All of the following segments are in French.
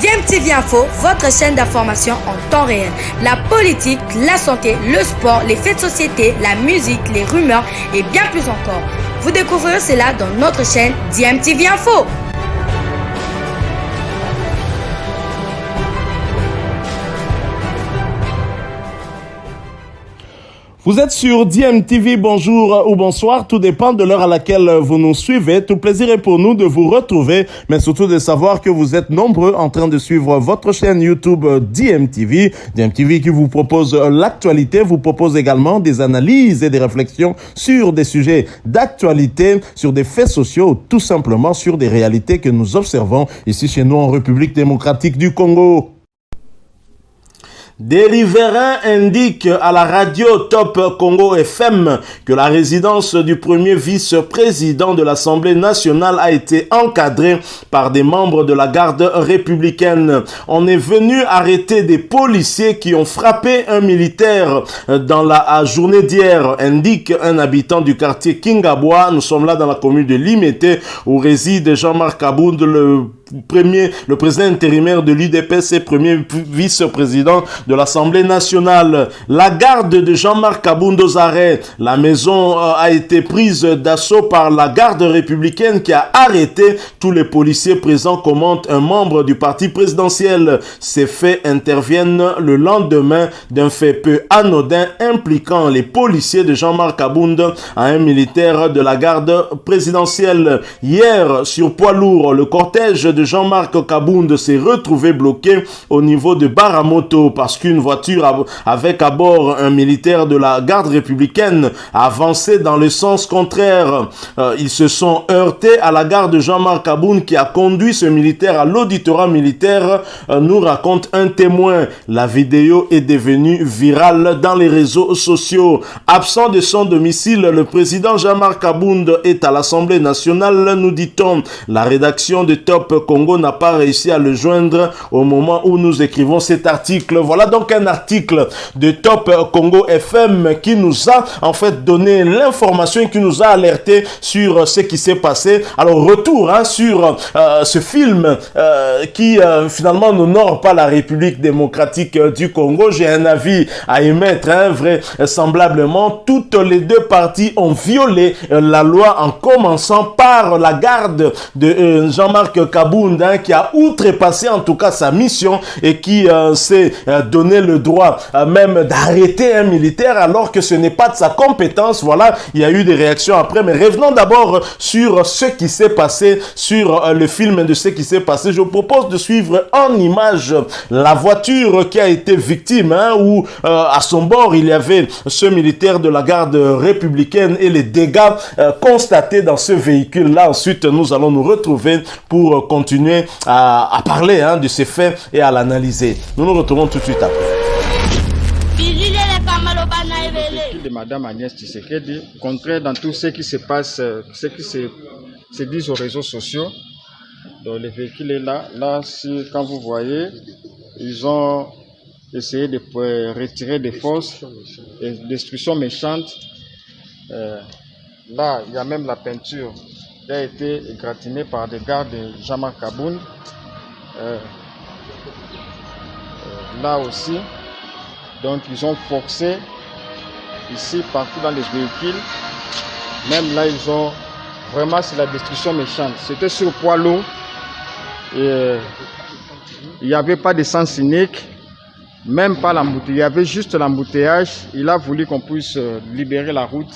DMTV Info, votre chaîne d'information en temps réel. La politique, la santé, le sport, les faits de société, la musique, les rumeurs et bien plus encore. Vous découvrirez cela dans notre chaîne DMTV Info. Vous êtes sur DMTV, bonjour ou bonsoir, tout dépend de l'heure à laquelle vous nous suivez. Tout plaisir est pour nous de vous retrouver, mais surtout de savoir que vous êtes nombreux en train de suivre votre chaîne YouTube DMTV. DMTV qui vous propose l'actualité, vous propose également des analyses et des réflexions sur des sujets d'actualité, sur des faits sociaux, tout simplement sur des réalités que nous observons ici chez nous en République démocratique du Congo. Des riverains indiquent à la radio Top Congo FM que la résidence du premier vice-président de l'Assemblée nationale a été encadrée par des membres de la garde républicaine. On est venu arrêter des policiers qui ont frappé un militaire dans la journée d'hier, indique un habitant du quartier Kingabwa. Nous sommes là dans la commune de Limete où réside Jean-Marc Kabound, le président intérimaire de l'UDPS et premier vice-président de l'Assemblée nationale. La garde de Jean-Marc Kabound aux arrêts. La maison a été prise d'assaut par la garde républicaine qui a arrêté tous les policiers présents, commente un membre du parti présidentiel. Ces faits interviennent le lendemain d'un fait peu anodin impliquant les policiers de Jean-Marc Kabound à un militaire de la garde présidentielle. Hier, sur poids lourd, le cortège de Jean-Marc Kabound s'est retrouvé bloqué au niveau de Baramoto parce qu'une voiture avec à bord un militaire de la garde républicaine a avancé dans le sens contraire. Ils se sont heurtés à la gare de Jean-Marc Kabound qui a conduit ce militaire à l'auditorat militaire, nous raconte un témoin. La vidéo est devenue virale dans les réseaux sociaux. Absent de son domicile, le président Jean-Marc Kabound est à l'Assemblée nationale, nous dit-on. La rédaction de Top Congo n'a pas réussi à le joindre au moment où nous écrivons cet article. Voilà donc un article de Top Congo FM qui nous a en fait donné l'information et qui nous a alerté sur ce qui s'est passé. Alors retour sur ce film qui finalement n'honore pas la République démocratique du Congo. J'ai un avis à émettre, vraisemblablement toutes les deux parties ont violé la loi en commençant par la garde de Jean-Marc Kabound qui a outrepassé en tout cas sa mission et qui s'est donné le droit même d'arrêter un militaire alors que ce n'est pas de sa compétence. Voilà, il y a eu des réactions après, mais revenons d'abord sur ce qui s'est passé, sur le film de ce qui s'est passé. Je vous propose de suivre en image la voiture qui a été victime, où à son bord il y avait ce militaire de la garde républicaine et les dégâts constatés dans ce véhicule-là. Ensuite, nous allons nous retrouver pour continuer à parler de ces faits et à l'analyser. Nous nous retrouvons tout de suite après. De Madame Agnès Tshisekedi, contraire dans tout ce qui se passe, ce qui se dit aux réseaux sociaux. Donc le véhicule est là. Là, quand vous voyez, ils ont essayé de retirer des forces, des destructions méchantes. Là, il y a même la peinture qui a été égratignée par des gardes de Jean-Marc Kabound. Là aussi, donc ils ont forcé ici, partout dans les véhicules. Même là, ils ont vraiment, c'est la destruction méchante. C'était sur poids lourd. Et il n'y avait pas de sens unique, même pas l'embouteillage. Il y avait juste l'embouteillage. Il a voulu qu'on puisse libérer la route,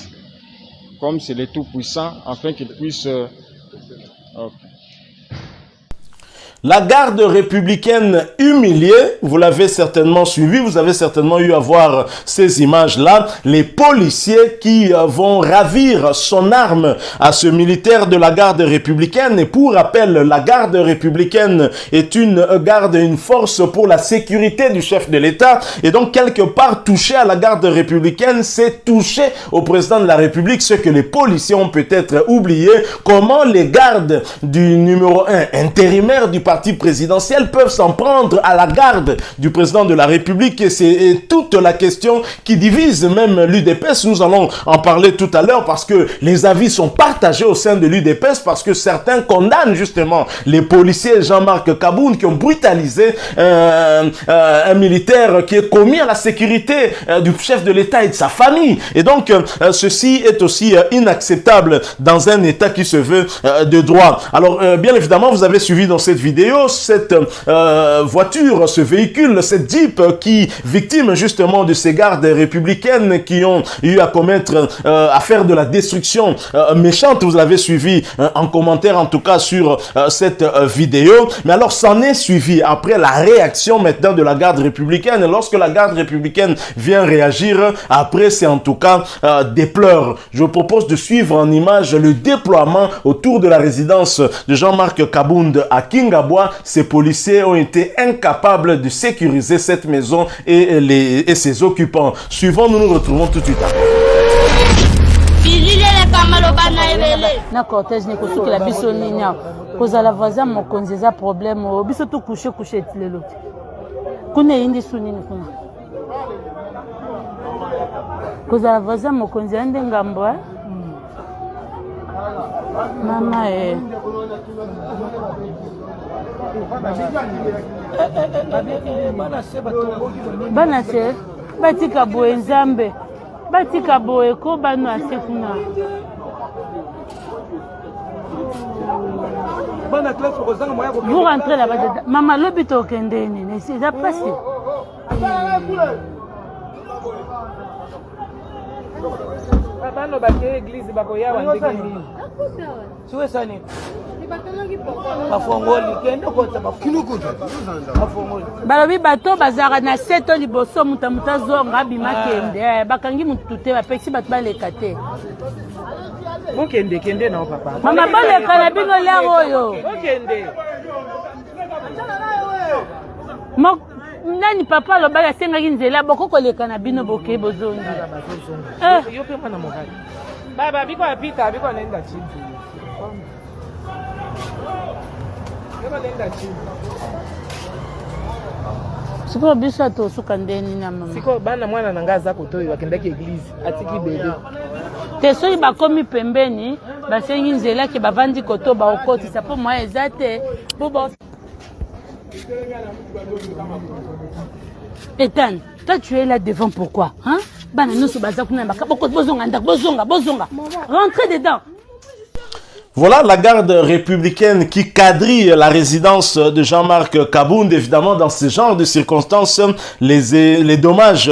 comme c'est le Tout-Puissant, afin qu'il puisse... La garde républicaine humiliée, vous l'avez certainement suivi, vous avez certainement eu à voir ces images-là. Les policiers qui vont ravir son arme à ce militaire de la garde républicaine. Et pour rappel, la garde républicaine est une garde, une force pour la sécurité du chef de l'État. Et donc, quelque part, toucher à la garde républicaine, c'est toucher au président de la République, ce que les policiers ont peut-être oublié. Comment les gardes du numéro 1 intérimaire du parti présidentiel peuvent s'en prendre à la garde du président de la République et c'est toute la question qui divise même l'UDPS. Nous allons en parler tout à l'heure parce que les avis sont partagés au sein de l'UDPS parce que certains condamnent justement les policiers Jean-Marc Kabound qui ont brutalisé un militaire qui est commis à la sécurité du chef de l'État et de sa famille. Et donc, ceci est aussi inacceptable dans un État qui se veut de droit. Alors, bien évidemment, vous avez suivi dans cette vidéo cette voiture, ce véhicule, cette Jeep qui, victime justement de ces gardes républicaines qui ont eu à commettre, à faire de la destruction méchante. Vous l'avez suivi en commentaire, en tout cas, sur cette vidéo. Mais alors, s'en est suivi après la réaction maintenant de la garde républicaine. Lorsque la garde républicaine vient réagir, après, c'est en tout cas des pleurs. Je vous propose de suivre en image le déploiement autour de la résidence de Jean-Marc Kabound à Kingabwa. Ces policiers ont été incapables de sécuriser cette maison et ses occupants. Suivons, nous nous retrouvons tout de suite après. Na cortège ne kosuki la biso nini koza la voisin mokonzi eza problème biso tout coucher lelo kuna yindi sunini kuna koza la voisin mokonzi ande ngambo mama bana se batika boye nzambe batika boye ko bano ase kuna vous rentrez là-bas dedans. Maman, l'hôpital c'est déjà passé. Balobi bato bazara na seto liboso mutamuta zonga bimakende bakangi mutute bapexi bato baleka te. Kende na papa. Mama baleka na bino lero oyo. Kende. Nani papa lo bala sengaki nzela bokoko leka na bino boke bozongi. Yo pe mwana mokali. Baba biko apita biko nenda chini. Yo nenda chini. Siko biso to suka ndeni na mama. Siko bana mwana nangaza kotoyi wakendaki église atiki bebe. Te soki bakomi pembeni basengi nzela ke bavandi koto baokotisa mpo mwa eza te po Ethan, toi tu es là devant pourquoi hein? Bana nyonso baza kuna bozonga ndako bozonga rentrez dedans. Voilà la garde républicaine qui quadrille la résidence de Jean-Marc Kabound. Évidemment, dans ce genre de circonstances, les dommages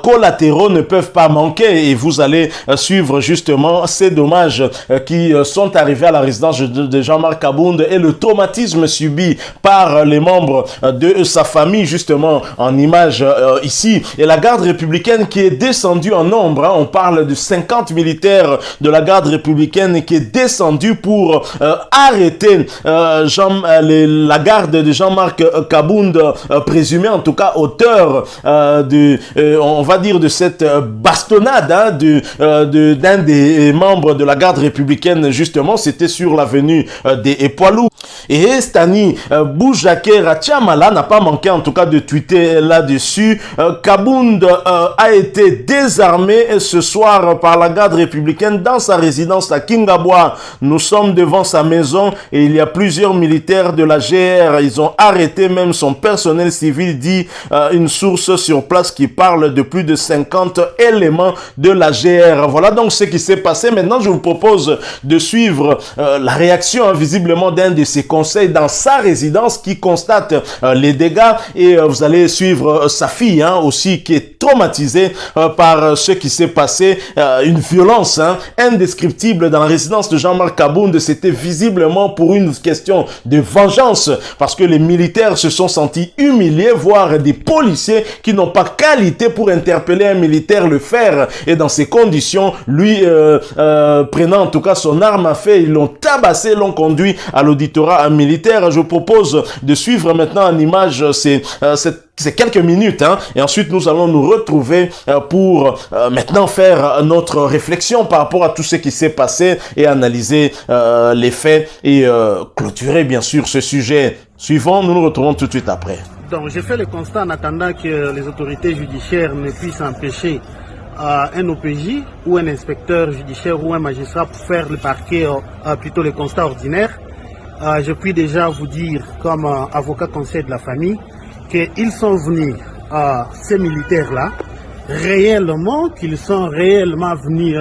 collatéraux ne peuvent pas manquer et vous allez suivre justement ces dommages qui sont arrivés à la résidence de Jean-Marc Kabound et le traumatisme subi par les membres de sa famille, justement en image ici. Et la garde républicaine qui est descendue en nombre, hein, on parle de 50 militaires de la garde républicaine qui est descendue pour arrêter la garde de Jean-Marc Kabound, présumé en tout cas auteur on va dire de cette bastonnade hein, d'un des membres de la garde républicaine. Justement, c'était sur l'avenue des Poilous. Et Stani Boujake Ratchamala n'a pas manqué en tout cas de tweeter là-dessus. Kabound a été désarmé ce soir par la garde républicaine dans sa résidence à Kingabwa. Nous sommes devant sa maison et il y a plusieurs militaires de la GR. Ils ont arrêté même son personnel civil, dit une source sur place qui parle de plus de 50 éléments de la GR. Voilà donc ce qui s'est passé. Maintenant, je vous propose de suivre la réaction hein, visiblement d'un de ses conseils dans sa résidence qui constate les dégâts et vous allez suivre sa fille hein, aussi qui est traumatisée par ce qui s'est passé. Une violence hein, indescriptible dans la résidence de Jean-Marc Kabound. C'était visiblement pour une question de vengeance parce que les militaires se sont sentis humiliés, voire des policiers qui n'ont pas qualité pour interpeller un militaire le faire. Et dans ces conditions, lui prenant en tout cas son arme à feu, ils l'ont tabassé, l'ont conduit à l'auditorat militaire. Je vous propose de suivre maintenant en image ces quelques minutes hein, et ensuite nous allons nous retrouver pour maintenant faire notre réflexion par rapport à tout ce qui s'est passé et analyser les faits et clôturer bien sûr ce sujet. Suivons, nous nous retrouvons tout de suite après. Donc j'ai fait le constat en attendant que les autorités judiciaires ne puissent empêcher un OPJ ou un inspecteur judiciaire ou un magistrat pour faire le parquet, plutôt le constat ordinaire. Je puis déjà vous dire, comme avocat conseil de la famille, qu'ils sont venus, ces militaires-là, réellement, qu'ils sont réellement venus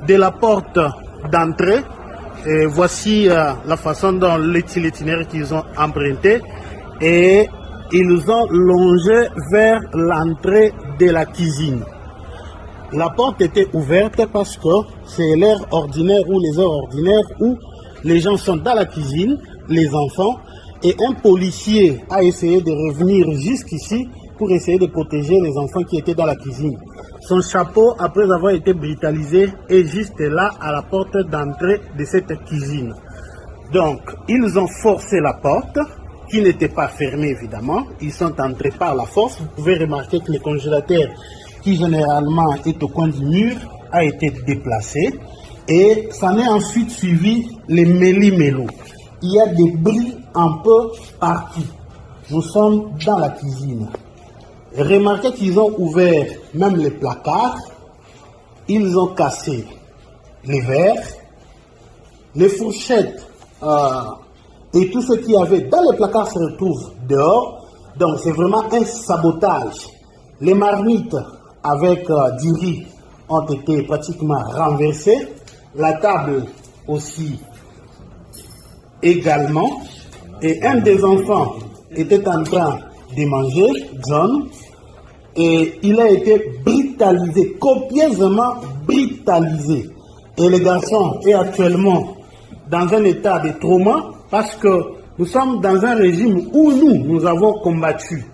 de la porte d'entrée. Et voici la façon dont l'itinéraire qu'ils ont emprunté. Et ils ont longé vers l'entrée de la cuisine. La porte était ouverte parce que c'est l'heure ordinaire ou les heures ordinaires où les gens sont dans la cuisine, les enfants, et un policier a essayé de revenir jusqu'ici pour essayer de protéger les enfants qui étaient dans la cuisine. Son chapeau, après avoir été brutalisé, est juste là à la porte d'entrée de cette cuisine. Donc, ils ont forcé la porte, qui n'était pas fermée évidemment. Ils sont entrés par la force. Vous pouvez remarquer que le congélateur, qui généralement est au coin du mur, a été déplacé. Et s'en est ensuite suivi les méli-mélo. Il y a des bruits un peu partout. Nous sommes dans la cuisine. Remarquez qu'ils ont ouvert même les placards. Ils ont cassé les verres, les fourchettes et tout ce qu'il y avait dans les placards se retrouve dehors. Donc c'est vraiment un sabotage. Les marmites avec du riz ont été pratiquement renversées. La table aussi également. Et un des enfants était en train de manger, John, et il a été brutalisé, copieusement brutalisé. Et le garçon est actuellement dans un état de trauma parce que nous sommes dans un régime où nous avons combattu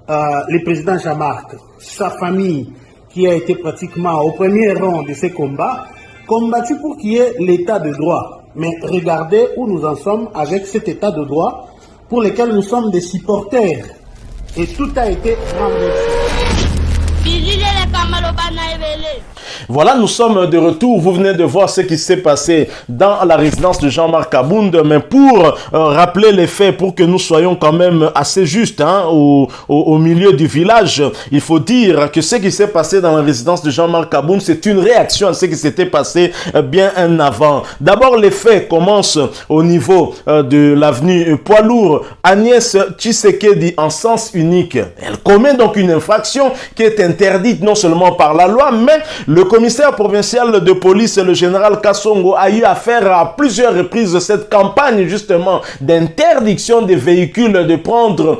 le président Jean-Marc, sa famille qui a été pratiquement au premier rang de ces combats, combattu pour qu'il y ait l'état de droit. Mais regardez où nous en sommes avec cet état de droit pour lequel nous sommes des supporters. Et tout a été renversé. Voilà, nous sommes de retour. Vous venez de voir ce qui s'est passé dans la résidence de Jean-Marc Abound. Mais pour rappeler les faits, pour que nous soyons quand même assez justes au milieu du village, il faut dire que ce qui s'est passé dans la résidence de Jean-Marc Abound, c'est une réaction à ce qui s'était passé bien avant. D'abord, les faits commencent au niveau de l'avenue Poids-Lourd. Agnès Tshisekedi, en sens unique, elle commet donc une infraction qui est interdite non seulement par la loi, mais le commissaire provincial de police, le général Kassongo, a eu affaire à plusieurs reprises de cette campagne justement d'interdiction des véhicules de prendre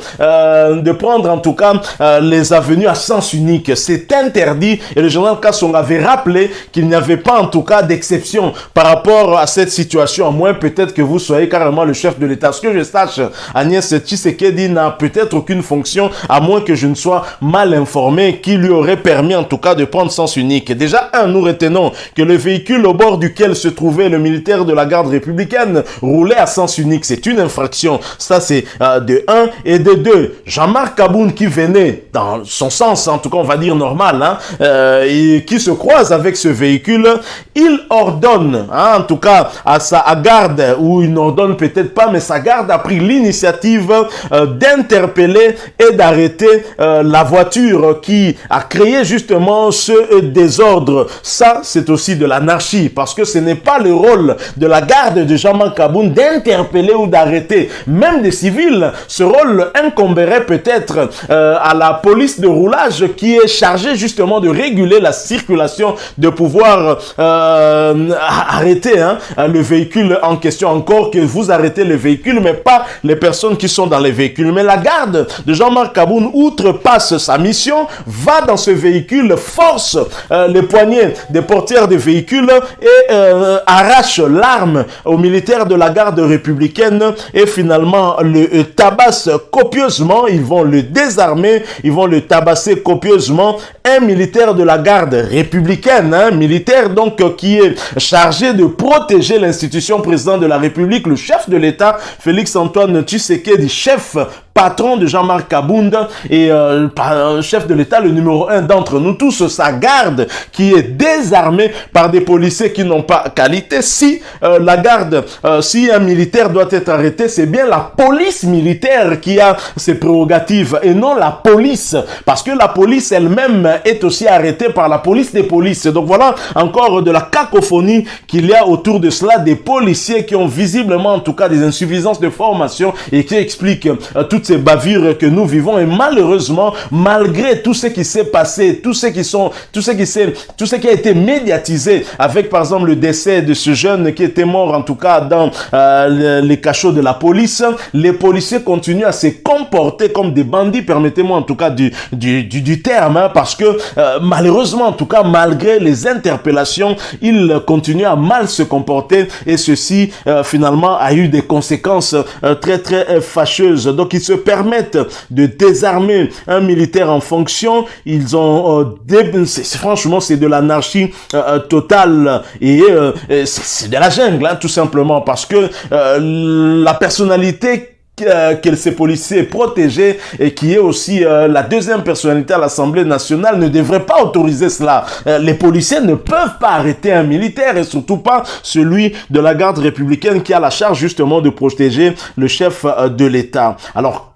en tout cas les avenues à sens unique. C'est interdit et le général Kassongo avait rappelé qu'il n'y avait pas en tout cas d'exception par rapport à cette situation, à moins peut-être que vous soyez carrément le chef de l'État. Ce que je sache, Agnès Tshisekedi n'a peut-être aucune fonction, à moins que je ne sois mal informé, qui lui aurait permis en tout cas de prendre sens unique. Déjà, nous retenons que le véhicule au bord duquel se trouvait le militaire de la garde républicaine roulait à sens unique. C'est une infraction. Ça, c'est de 1. Et de 2, Jean-Marc Abound qui venait dans son sens, en tout cas on va dire normal, et qui se croise avec ce véhicule, il ordonne, en tout cas à sa garde, ou il n'ordonne peut-être pas, mais sa garde a pris l'initiative d'interpeller et d'arrêter la voiture qui a créé justement ce désordre. Ça, c'est aussi de l'anarchie, parce que ce n'est pas le rôle de la garde de Jean-Marc Abound d'interpeller ou d'arrêter même des civils. Ce rôle incomberait peut-être à la police de roulage qui est chargée justement de réguler la circulation, de pouvoir arrêter le véhicule en question. Encore que vous arrêtez le véhicule, mais pas les personnes qui sont dans les véhicules. Mais la garde de Jean-Marc Abound outrepasse sa mission, va dans ce véhicule, force les poignets des portières de véhicules et arrache l'arme aux militaires de la garde républicaine et finalement le tabasse copieusement. Ils vont le désarmer, ils vont le tabasser copieusement. Un militaire de la garde républicaine, militaire donc qui est chargé de protéger l'institution président de la République, le chef de l'État, Félix Antoine Tshisekedi, chef patron de Jean-Marc Kabound et chef de l'État, le numéro 1 d'entre nous tous, sa garde qui est désarmée par des policiers qui n'ont pas qualité. Si la garde, si un militaire doit être arrêté, c'est bien la police militaire qui a ses prérogatives et non la police, parce que la police elle-même est aussi arrêtée par la police des polices. Donc voilà encore de la cacophonie qu'il y a autour de cela, des policiers qui ont visiblement en tout cas des insuffisances de formation et qui expliquent toutes ces bavures que nous vivons. Et malheureusement, malgré tout ce qui s'est passé, tout ce qui a été médiatisé avec par exemple le décès de ce jeune qui était mort en tout cas dans les cachots de la police, les policiers continuent à se comporter comme des bandits, permettez-moi en tout cas du terme, hein, parce que malheureusement en tout cas malgré les interpellations, ils continuent à mal se comporter et ceci finalement a eu des conséquences très très fâcheuses. Donc ils se permettent de désarmer un militaire en fonction. Ils ont franchement c'est de l'anarchie totale et c'est de la jungle, hein, tout simplement, parce que la personnalité que ces policiers protégés et qui est aussi la deuxième personnalité à l'Assemblée nationale ne devrait pas autoriser cela. Les policiers ne peuvent pas arrêter un militaire et surtout pas celui de la garde républicaine qui a la charge justement de protéger le chef de l'État. Alors,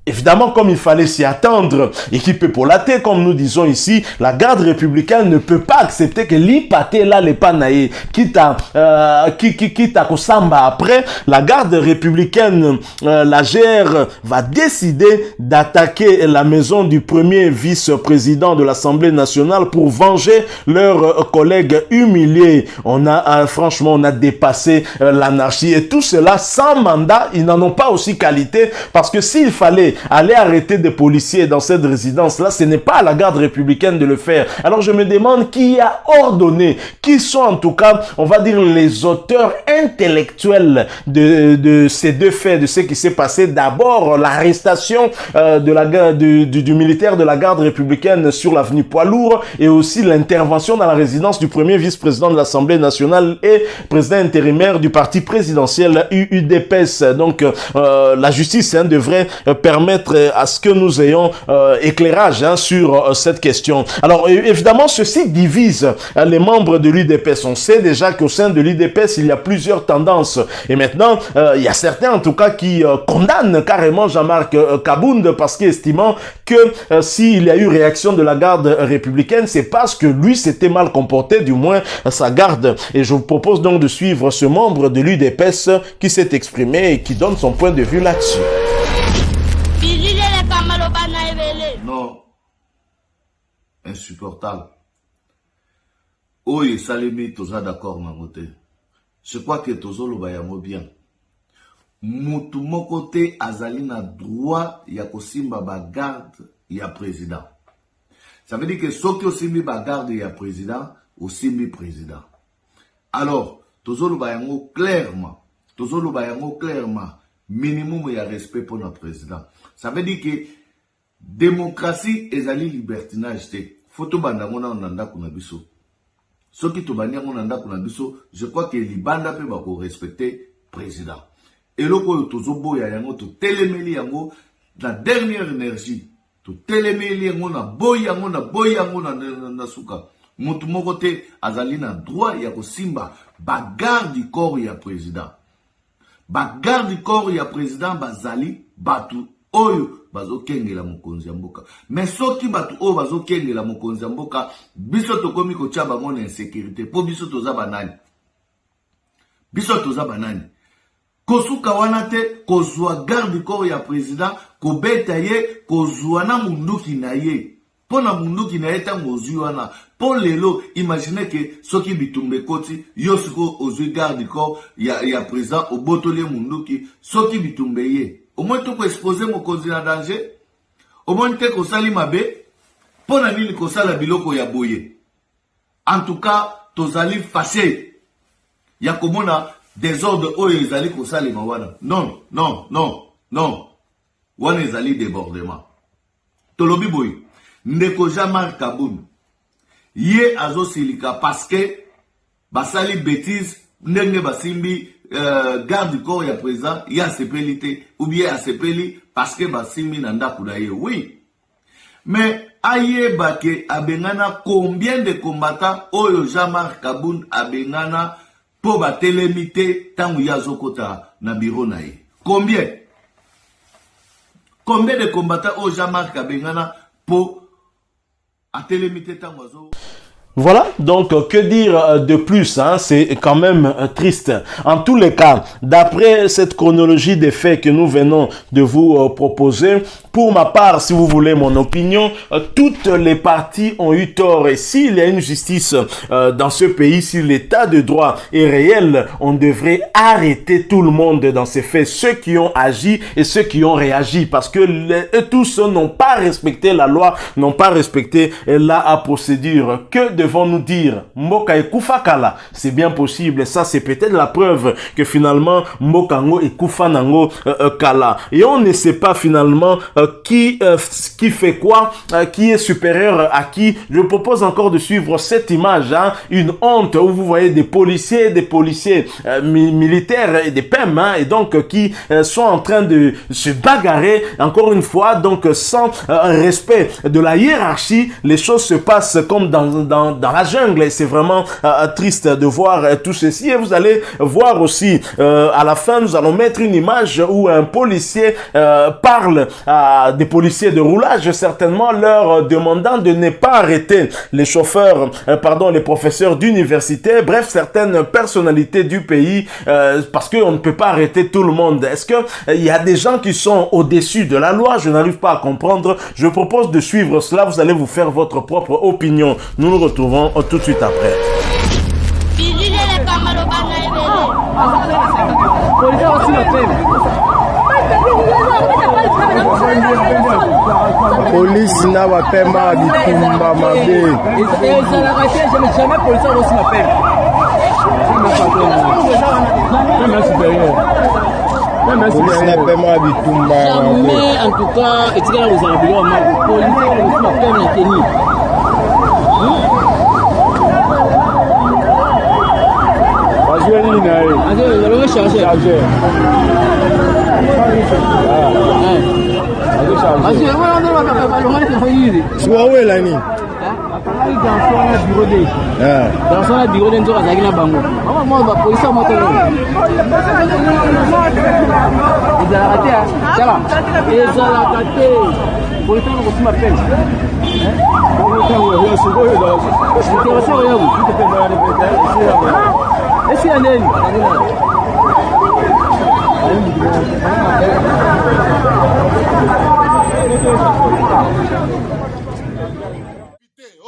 évidemment, comme il fallait s'y attendre, équipe Polaté, comme nous disons ici, la garde républicaine ne peut pas accepter que l'Ipate là les panaï, quitte à Kosamba après, la garde républicaine, la GR, va décider d'attaquer la maison du premier vice-président de l'Assemblée nationale pour venger leurs collègues humiliés. Franchement, on a dépassé l'anarchie et tout cela sans mandat. Ils n'en ont pas aussi qualité parce que s'il fallait aller arrêter des policiers dans cette résidence-là, ce n'est pas à la garde républicaine de le faire. Alors je me demande qui a ordonné, qui sont en tout cas, on va dire, les auteurs intellectuels de ces deux faits, de ce qui s'est passé. D'abord, l'arrestation du militaire de la garde républicaine sur l'avenue Poids-Lourd et aussi l'intervention dans la résidence du premier vice-président de l'Assemblée nationale et président intérimaire du parti présidentiel UDPS. Donc la justice devrait permettre à ce que nous ayons éclairage sur cette question. Alors évidemment, ceci divise les membres de l'UDPS. On sait déjà qu'au sein de l'UDPS, il y a plusieurs tendances. Et maintenant, il y a certains en tout cas qui condamnent carrément Jean-Marc Kabound parce qu'estimant que s'il y a eu réaction de la garde républicaine, c'est parce que lui s'était mal comporté, du moins sa garde. Et je vous propose donc de suivre ce membre de l'UDPS qui s'est exprimé et qui donne son point de vue là-dessus. Non, insupportable. Oui, Salemi, tous d'accord, Mamoté. Je crois que tous le bayamo bien. Moutou mon côté, Azalina droit, Yakosimba bagarde, ya président. Ça veut dire que ceux qui aussi mis bagarde, ya président, aussi mis président. Alors, tous le bayamo clairement, minimum il y a respect pour notre président. Ça veut dire que démocratie et libertinage, photo bandamona onanda kunabiso. Ce qui te bania onanda kunabiso, je crois que les banda peut respecter président. Et le ko tozobo ya yango to telemeli yango la dernière énergie, to telemeli yango na boy yango na suka. Mutu moko te azali na droit ya kosimba bagarde du corps ya président. Bagarde du corps ya président bazali batu oyo bazokengela mokonzi ya mboka. Mais soki batu oyo bazokengela mokonzi ya mboka, biso tokomi kotia bango na insécurité. Po biso toza banani? Kosuka wana te, kozwa garde du corps ya président, kobeta ye, kozwa na munduki na ye. Po na munduki na ye tango ozwi wana. Po lelo, imaginez que soki bitumbe koti, yo siko ozwi garde du corps ya président, obotole munduki, soki bitumbe ye. Au moins, tu peux exposer mon cause en danger. Au moins, tu peux sali mabe. Pour la nini ko sala biloko ya boye. En tout cas, tu allez fâché. Ya komona désordre oyo ezali ko sali mawana. Non. Wana ezali débordement. Tolobi boye. Ndeko Jean-Marc Kabound. Ye azo silika parce que basali bêtise ndenge basimbi garde du corps ya président il y a sepelité ou bien à sepeli parce que basimi nanda kudaye oui mais ayeba ke abengana combien de combattants oyo Jean-Marc Kaboun abengana po batelemité tangu ya zokota na bureau na ye combien de combattants oyo Jean-Marc abengana po atelemité tangu zo. Voilà, donc que dire de plus, hein? C'est quand même triste. En tous les cas, d'après cette chronologie des faits que nous venons de vous proposer, pour ma part, si vous voulez mon opinion, toutes les parties ont eu tort. Et s'il y a une justice dans ce pays, si l'état de droit est réel, on devrait arrêter tout le monde dans ces faits, ceux qui ont agi et ceux qui ont réagi, parce que eux tous n'ont pas respecté la loi, n'ont pas respecté la procédure. Que devons-nous dire? Mboka ekufakala, c'est bien possible. Ça, c'est peut-être la preuve que finalement, Mbokango ekufanango kala. Et on ne sait pas finalement qui fait quoi, qui est supérieur à qui. Je propose encore de suivre cette image, hein, une honte où vous voyez des policiers militaires et des PEM, hein, et donc qui sont en train de se bagarrer, encore une fois, donc sans respect de la hiérarchie. Les choses se passent comme dans la jungle, et c'est vraiment triste de voir tout ceci. Et vous allez voir aussi à la fin, nous allons mettre une image où un policier parle à des policiers de roulage, certainement leur demandant de ne pas arrêter les chauffeurs, les professeurs d'université, bref, certaines personnalités du pays, parce qu'on ne peut pas arrêter tout le monde. Est-ce que il y a des gens qui sont au-dessus de la loi? Je n'arrive pas à comprendre. Je propose de suivre cela. Vous allez vous faire votre propre opinion. Nous nous retrouvons tout de suite après. Police na bapema bitumba mabe. Police na pema bitumba mabe. En tout cas, etikala kozala biloko moko police na pema na teni.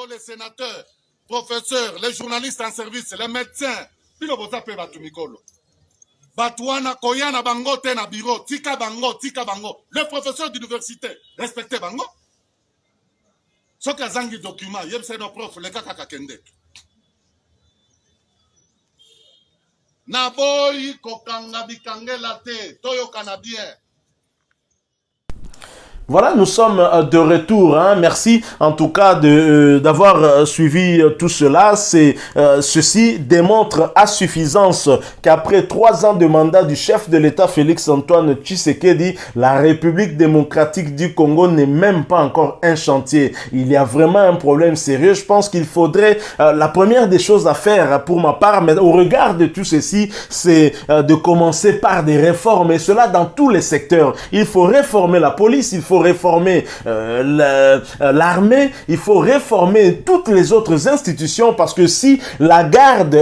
Les sénateurs, professeurs, les journalistes en service, les médecins, Batouana koyana bango te na bureau, tika bango. Les professeurs d'université, respectez bango. Ce que zangi document, yeb c'est nos profs, les kaka kende. Naboy kokanga bikangela te, toyo canadien. Voilà, nous sommes de retour. Hein. Merci en tout cas d'avoir suivi tout cela. Ceci démontre à suffisance qu'après 3 ans de mandat du chef de l'État Félix-Antoine Tshisekedi, la République démocratique du Congo n'est même pas encore un chantier. Il y a vraiment un problème sérieux. Je pense qu'il faudrait, la première des choses à faire pour ma part, mais au regard de tout ceci, c'est de commencer par des réformes. Et cela dans tous les secteurs. Il faut réformer la police, il faut réformer l'armée, il faut réformer toutes les autres institutions, parce que si la garde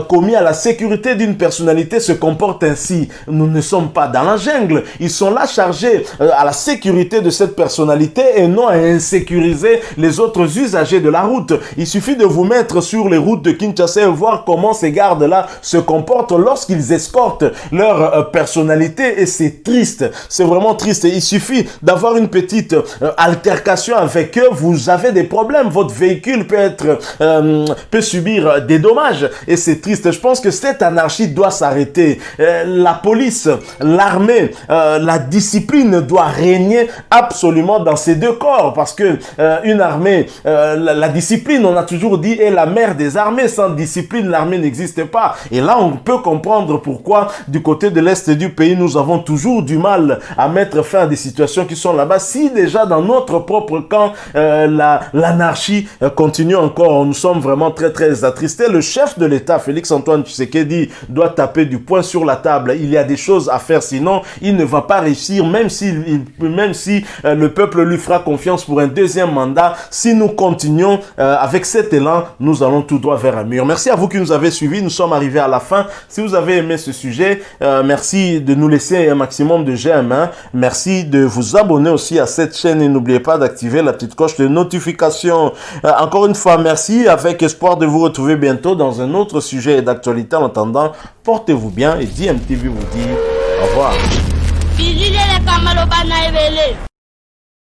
commis à la sécurité d'une personnalité se comporte ainsi, nous ne sommes pas dans la jungle. Ils sont là chargés à la sécurité de cette personnalité et non à insécuriser les autres usagers de la route. Il suffit de vous mettre sur les routes de Kinshasa et voir comment ces gardes-là se comportent lorsqu'ils escortent leur personnalité, et c'est triste, c'est vraiment triste. Il suffit d'avoir d'avoir une petite altercation avec eux, vous avez des problèmes. Votre véhicule peut subir des dommages. Et c'est triste. Je pense que cette anarchie doit s'arrêter. La police, l'armée, la discipline doit régner absolument dans ces deux corps. Parce que une armée, la discipline, on a toujours dit, est la mère des armées. Sans discipline, l'armée n'existe pas. Et là, on peut comprendre pourquoi du côté de l'Est du pays, nous avons toujours du mal à mettre fin à des situations qui sont là-bas. Si déjà dans notre propre camp, l'anarchie continue encore, nous sommes vraiment très très attristés. Le chef de l'État, Félix-Antoine Tshisekedi, doit taper du poing sur la table. Il y a des choses à faire, sinon il ne va pas réussir, même si le peuple lui fera confiance pour un deuxième mandat. Si nous continuons avec cet élan, nous allons tout droit vers un mur. Merci à vous qui nous avez suivis. Nous sommes arrivés à la fin. Si vous avez aimé ce sujet, merci de nous laisser un maximum de j'aime. Merci de vous abonner aussi à cette chaîne et n'oubliez pas d'activer la petite cloche de notification. Encore une fois, merci, avec espoir de vous retrouver bientôt dans un autre sujet d'actualité. En attendant, portez-vous bien et DMTV vous dit au revoir.